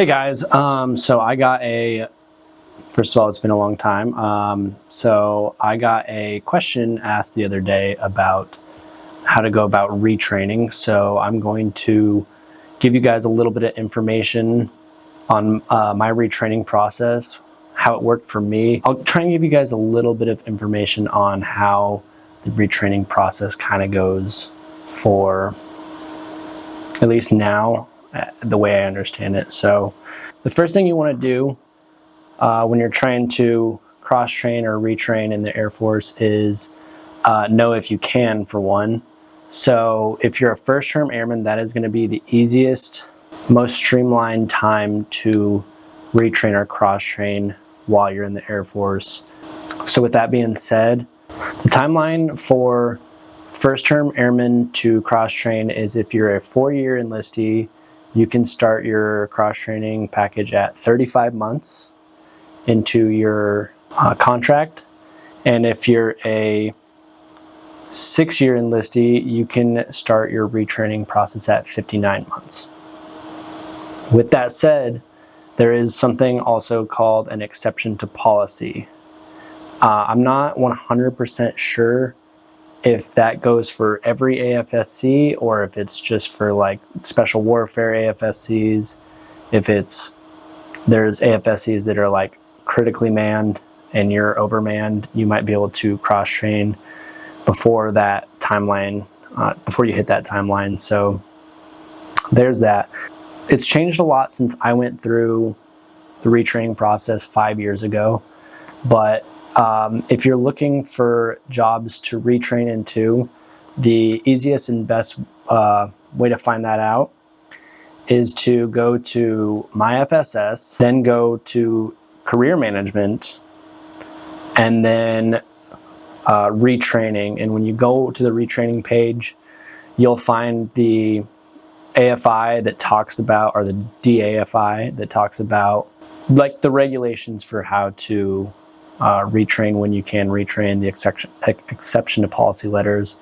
Hey guys, so I got first of all, it's been a long time. So I got a question asked the other day about how to go about retraining. So I'm going to give you guys a little bit of information on my retraining process, how it worked for me. I'll try and give you guys a little bit of information on how the retraining process kind of goes for, at least now, the way I understand it. So the first thing you want to do when you're trying to cross-train or retrain in the Air Force is know if you can, for one. So if you're a first-term airman, that is going to be the easiest, most streamlined time to retrain or cross-train while you're in the Air Force. So with that being said, the timeline for first-term airmen to cross-train is if you're a 4-year enlistee, you can start your cross-training package at 35 months into your contract. And if you're a 6-year enlistee, you can start your retraining process at 59 months. With that said, there is something also called an exception to policy. I'm not 100% sure if that goes for every AFSC or if it's just for like special warfare AFSCs. If there's AFSCs that are like critically manned and you're overmanned, you might be able to cross-train before that timeline, before you hit that timeline. So there's that. It's changed a lot since I went through the retraining process 5 years ago, but if you're looking for jobs to retrain into, the easiest and best way to find that out is to go to My FSS, then go to Career Management, and then Retraining. And when you go to the retraining page, you'll find the AFI that talks about, or the DAFI that talks about like the regulations for how to retrain, when you can retrain, the exception to policy letters,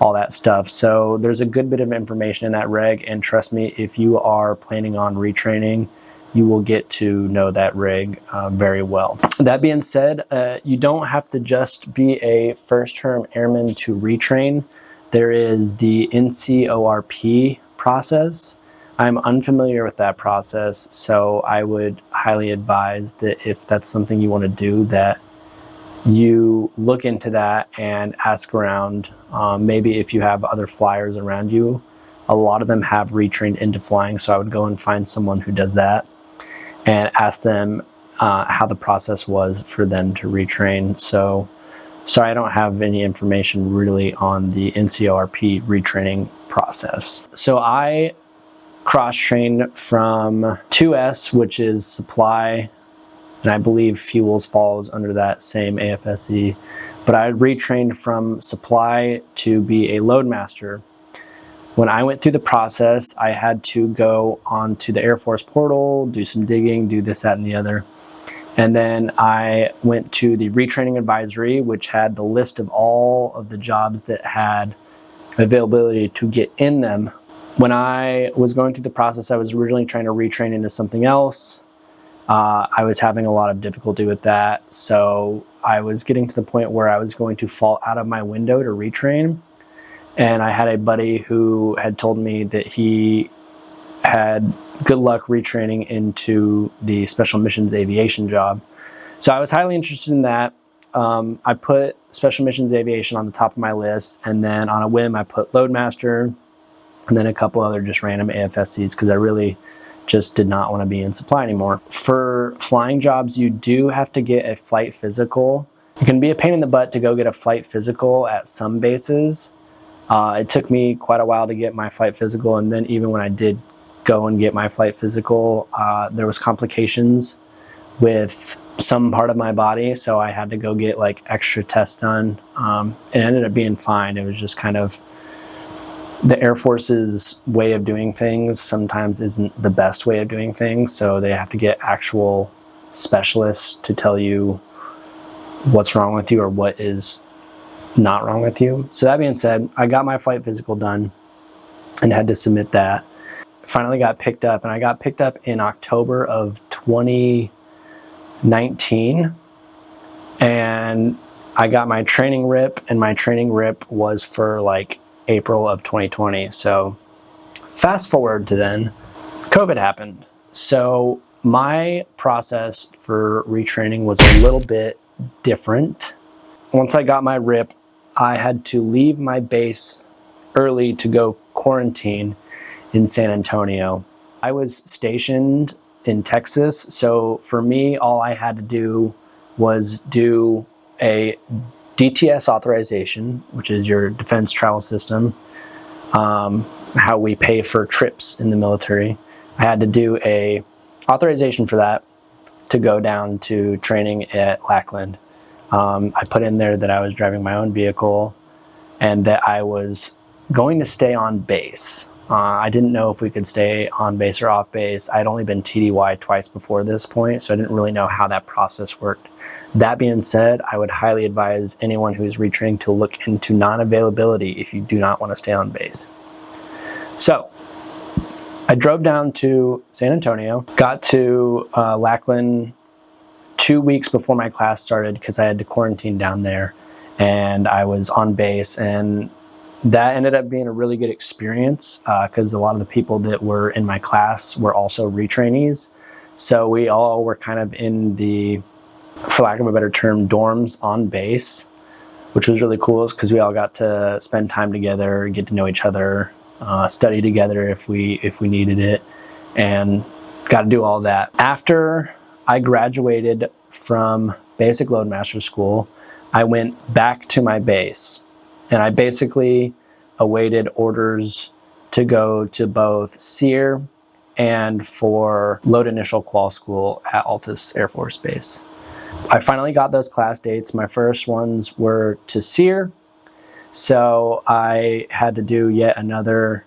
all that stuff. So there's a good bit of information in that reg, and trust me, if you are planning on retraining, you will get to know that reg very well. That being said, you don't have to just be a first-term airman to retrain. There is the NCORP process. I'm unfamiliar with that process, so I would highly advise that if that's something you want to do, that you look into that and ask around. Maybe if you have other flyers around you, a lot of them have retrained into flying, so I would go and find someone who does that and ask them how the process was for them to retrain. So sorry, I don't have any information really on the NCORP retraining process. So I cross-trained from 2S, which is supply, and I believe fuels falls under that same AFSC, but I retrained from supply to be a Loadmaster. When I went through the process, I had to go onto the Air Force portal, do some digging, do this, that, and the other. And then I went to the retraining advisory, which had the list of all of the jobs that had availability to get in them. When I was going through the process, I was originally trying to retrain into something else. I was having a lot of difficulty with that. So I was getting to the point where I was going to fall out of my window to retrain. And I had a buddy who had told me that he had good luck retraining into the Special Missions Aviation job. So I was highly interested in that. I put Special Missions Aviation on the top of my list, and then on a whim I put Loadmaster, and then a couple other just random AFSCs, because I really just did not want to be in supply anymore. For flying jobs, you do have to get a flight physical. It can be a pain in the butt to go get a flight physical at some bases. It took me quite a while to get my flight physical, and then even when I did go and get my flight physical, there was complications with some part of my body, so I had to go get like extra tests done. It ended up being fine. It was just kind of the Air Force's way of doing things sometimes isn't the best way of doing things, so they have to get actual specialists to tell you what's wrong with you or what is not wrong with you. So that being said, I got my flight physical done and had to submit that. finally got picked up, and I got picked up in October of 2019, and I got my training rip, and my training rip was for like April of 2020. So fast forward to then, COVID happened. So my process for retraining was a little bit different. Once I got my rip, I had to leave my base early to go quarantine in San Antonio. I was stationed in Texas, so for me, all I had to do was do a DTS authorization, which is your defense travel system, how we pay for trips in the military. I had to do a authorization for that to go down to training at Lackland. I put in there that I was driving my own vehicle and that I was going to stay on base. I didn't know if we could stay on base or off base. I'd only been TDY twice before this point, so I didn't really know how that process worked. That being said, I would highly advise anyone who's retraining to look into non-availability if you do not want to stay on base. So I drove down to San Antonio, got to Lackland 2 weeks before my class started because I had to quarantine down there, and I was on base, and that ended up being a really good experience because a lot of the people that were in my class were also retrainees. So we all were kind of in the, for lack of a better term, dorms on base, which was really cool because we all got to spend time together, get to know each other, study together if we needed it, and got to do all that. After I graduated from basic Loadmaster school, I went back to my base, and I basically awaited orders to go to both SEER and for load initial qual school at Altus Air Force Base. I finally got those class dates. My first ones were to SEER, so I had to do yet another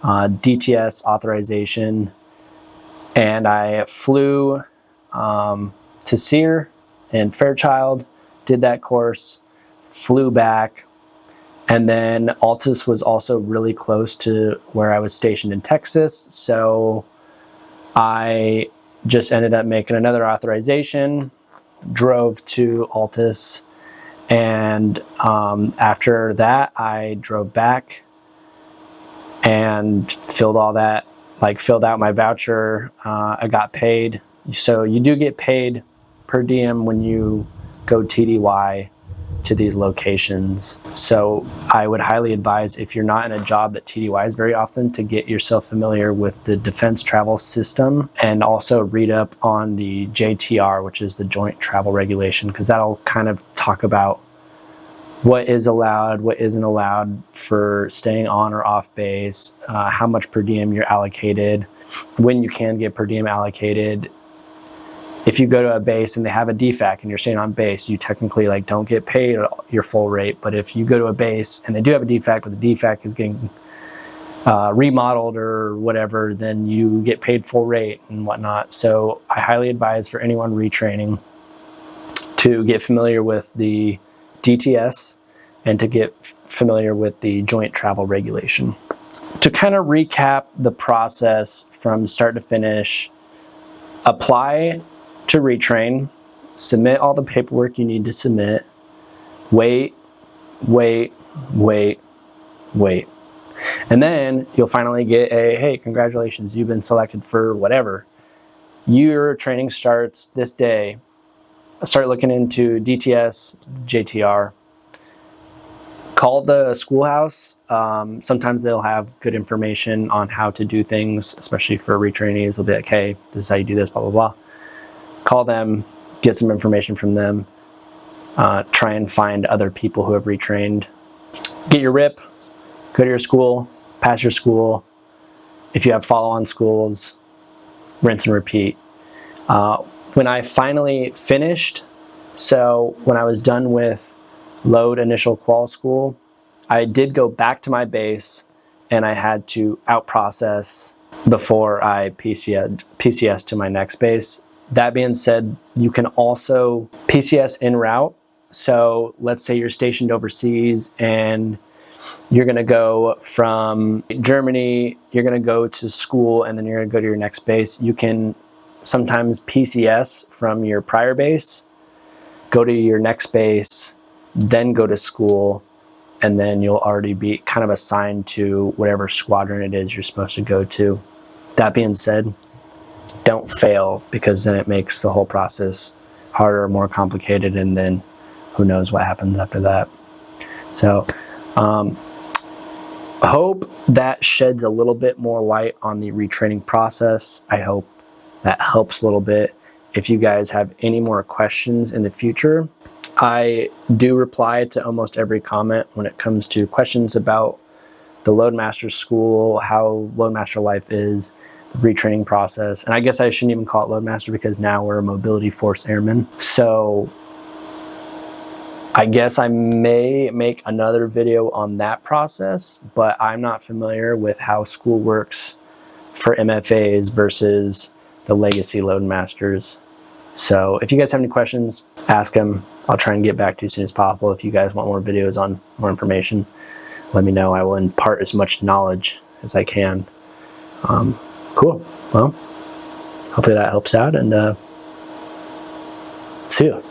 DTS authorization, and I flew to SEER in Fairchild, did that course, flew back, and then Altus was also really close to where I was stationed in Texas, so I just ended up making another authorization, drove to Altus, and after that I drove back and filled all that, filled out my voucher. I got paid. So you do get paid per diem when you go TDY to these locations. So I would highly advise, if you're not in a job that TDYs very often, to get yourself familiar with the defense travel system and also read up on the JTR, which is the Joint Travel Regulation, because that'll kind of talk about what is allowed, what isn't allowed for staying on or off base, how much per diem you're allocated, when you can get per diem allocated. If you go to a base and they have a DFAC and you're staying on base, you technically don't get paid your full rate. But if you go to a base and they do have a DFAC, but the DFAC is getting remodeled or whatever, then you get paid full rate and whatnot. So I highly advise for anyone retraining to get familiar with the DTS and to get familiar with the Joint Travel Regulation. To kind of recap the process from start to finish: apply to retrain, submit all the paperwork you need to submit, wait, and then you'll finally get a, hey, congratulations, you've been selected for whatever. Your training starts this day. Start looking into DTS, JTR. Call the schoolhouse. Sometimes they'll have good information on how to do things, especially for retrainees. They'll be like, hey, this is how you do this, blah, blah, blah. Call them, get some information from them. Try and find other people who have retrained. Get your RIP, go to your school, pass your school. If you have follow-on schools, rinse and repeat. When I finally finished, so when I was done with load initial qual school, I did go back to my base and I had to out-process before I PCS to my next base. That being said, you can also PCS en route. So let's say you're stationed overseas and you're going to go from Germany, you're going to go to school, and then you're going to go to your next base. You can sometimes PCS from your prior base, go to your next base, then go to school, and then you'll already be kind of assigned to whatever squadron it is you're supposed to go to. That being said, don't fail, because then it makes the whole process harder, more complicated, and then who knows what happens after that. So I hope that sheds a little bit more light on the retraining process. I hope that helps a little bit. If you guys have any more questions in the future, I do reply to almost every comment when it comes to questions about the Loadmaster school, how Loadmaster life is, the retraining process. And I guess I shouldn't even call it Loadmaster, because now we're a mobility force airman. So I guess I may make another video on that process, but I'm not familiar with how school works for MFAs versus the legacy Loadmasters. So if you guys have any questions, ask them. I'll try and get back to you as soon as possible. If you guys want more videos on more information, let me know. I will impart as much knowledge as I can. Cool. Well, hopefully that helps out, and see you.